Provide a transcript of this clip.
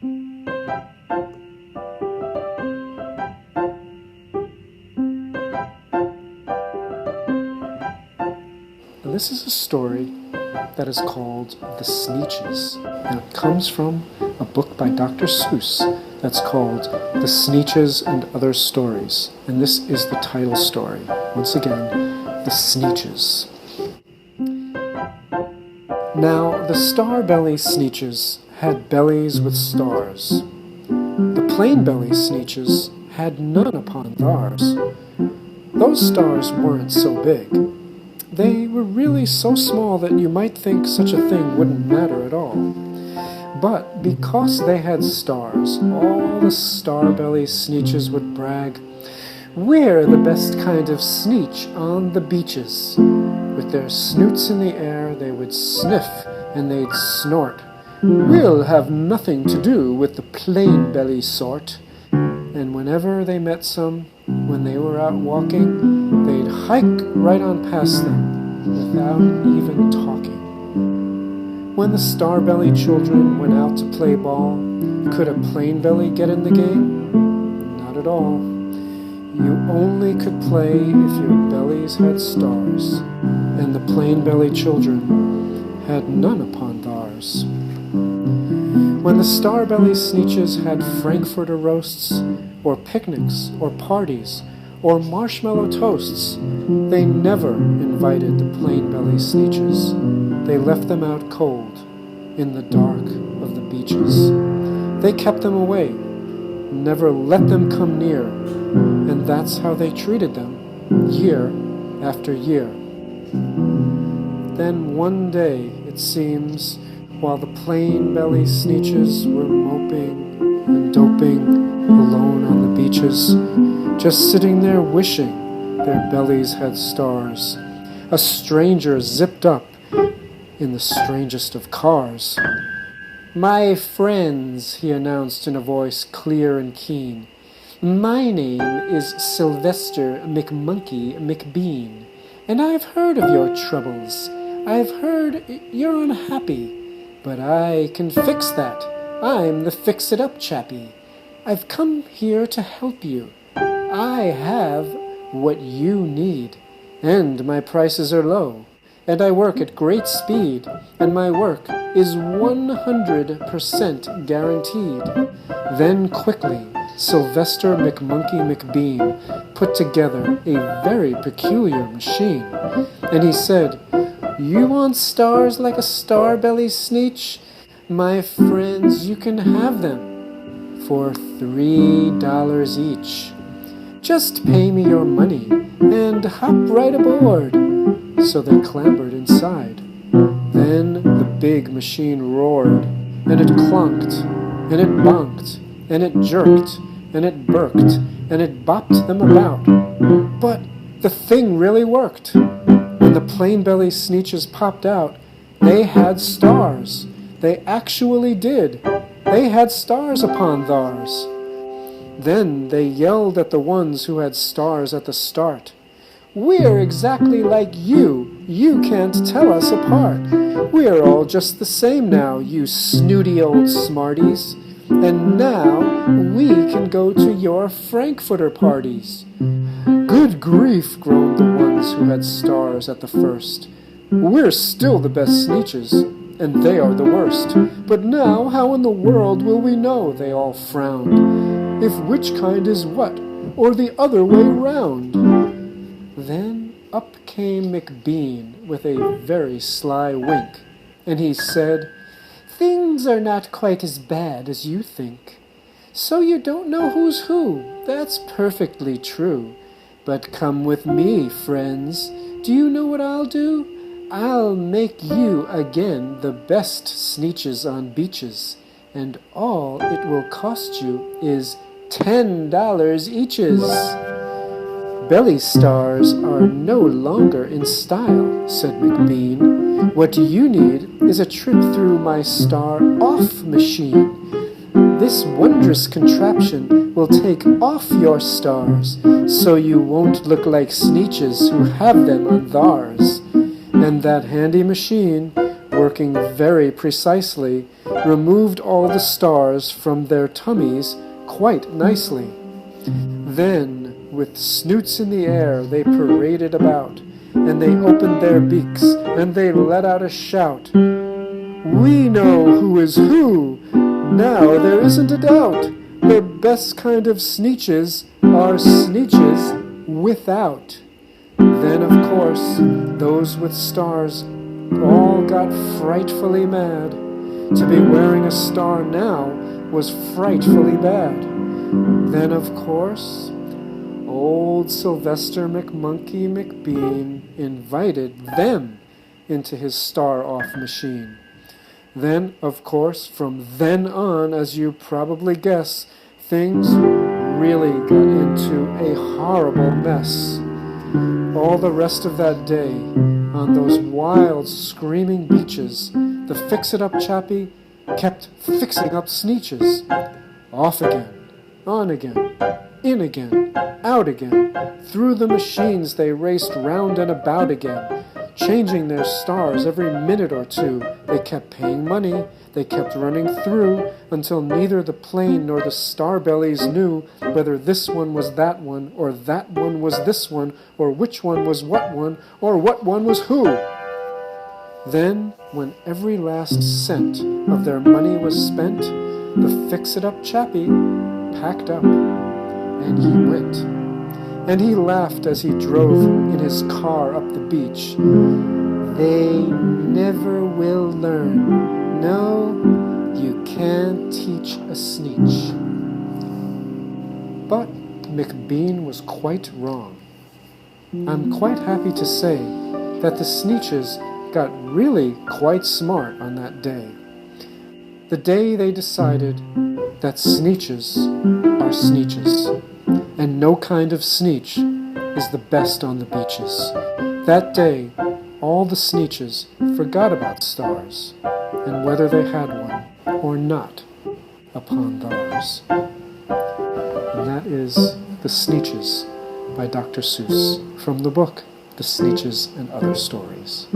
This is a story that is called The Sneetches, and it comes from a book by Dr. Seuss that's called The Sneetches and Other Stories, and this is the title story. Once again, The Sneetches. Now, the star-belly Sneetches had bellies with stars. The plain-belly Sneetches had none upon theirs. Those stars weren't so big. They were really so small that you might think such a thing wouldn't matter at all. But because they had stars, all the star-belly Sneetches would brag, "We're the best kind of Sneetch on the beaches." With their snoots in the air, they would sniff and they'd snort. "We'll have nothing to do with the plain-belly sort." And whenever they met some, when they were out walking, they'd hike right on past them without even talking. When the star-belly children went out to play ball, could a plain-belly get in the game? Not at all. You only could play if your bellies had stars, and the plain-belly children had none upon theirs. When the star-belly Sneetches had Frankfurter roasts, or picnics, or parties, or marshmallow toasts, they never invited the plain-belly Sneetches. They left them out cold, in the dark of the beaches. They kept them away, never let them come near, and that's how they treated them, year after year. Then one day, it seems, while the plain-belly Sneetches were moping and doping alone on the beaches, just sitting there wishing their bellies had stars, a stranger zipped up in the strangest of cars. "My friends," he announced in a voice clear and keen, "my name is Sylvester McMonkey McBean, and I've heard of your troubles. I've heard you're unhappy, but I can fix that. I'm the fix-it-up chappie. I've come here to help you. I have what you need, and my prices are low, and I work at great speed, and my work is 100% guaranteed." Then quickly, Sylvester McMonkey McBean put together a very peculiar machine, and he said, "You want stars like a star-belly Sneetch? My friends, you can have them for $3 each. Just pay me your money and hop right aboard." So they clambered inside. Then the big machine roared, and it clunked, and it bonked, and it jerked, and it burked, and it bopped them about. But the thing really worked. When the plain-belly Sneetches popped out, they had stars. They actually did. They had stars upon theirs. Then they yelled at the ones who had stars at the start. "We're exactly like you. You can't tell us apart. We're all just the same now, you snooty old smarties. And now we can go to your Frankfurter parties." "Good grief," groaned the ones who had stars at the first. "We're still the best Sneetches, and they are the worst. But now how in the world will we know," they all frowned, "if which kind is what, or the other way round?" Then up came McBean with a very sly wink, and he said, "Things are not quite as bad as you think. So you don't know who's who, that's perfectly true. But come with me, friends. Do you know what I'll do? I'll make you again the best Sneetches on beaches, and all it will cost you is $10 eaches." "Belly stars are no longer in style," said McBean. "What you need is a trip through my star-off machine. This wondrous contraption will take off your stars, so you won't look like Sneetches who have them on theirs. And that handy machine working very precisely, removed all the stars from their tummies quite nicely. Then, with snoots in the air, they paraded about, and they opened their beaks, and they let out a shout. We know who is who! Now there isn't a doubt! The best kind of Sneetches are Sneetches without. Then, of course, those with stars all got frightfully mad. To be wearing a star now was frightfully bad. Then, of course, old Sylvester McMonkey McBean invited them into his star-off machine. Then, of course, from then on, as you probably guess, things really got into a horrible mess. All the rest of that day, on those wild, screaming beaches, the fix-it-up chappie kept fixing up Sneetches. Off again, on again, in again, out again. Through the machines they raced round and about again, changing their stars every minute or two. They kept paying money, they kept running through, until neither the plane nor the star-bellies knew whether this one was that one, or that one was this one, or which one was what one, or what one was who. Then, when every last cent of their money was spent, the fix-it-up chappie packed up, and he went. And he laughed as he drove in his car up the beach. They never will learn. No, you can't teach a Sneetch. But McBean was quite wrong. I'm quite happy to say that the Sneetches got really quite smart on that day. The day they decided that Sneetches are Sneetches, and no kind of Sneetch is the best on the beaches. That day, all the Sneetches forgot about stars, and whether they had one or not upon theirs. And that is The Sneetches by Dr. Seuss, from the book The Sneetches and Other Stories.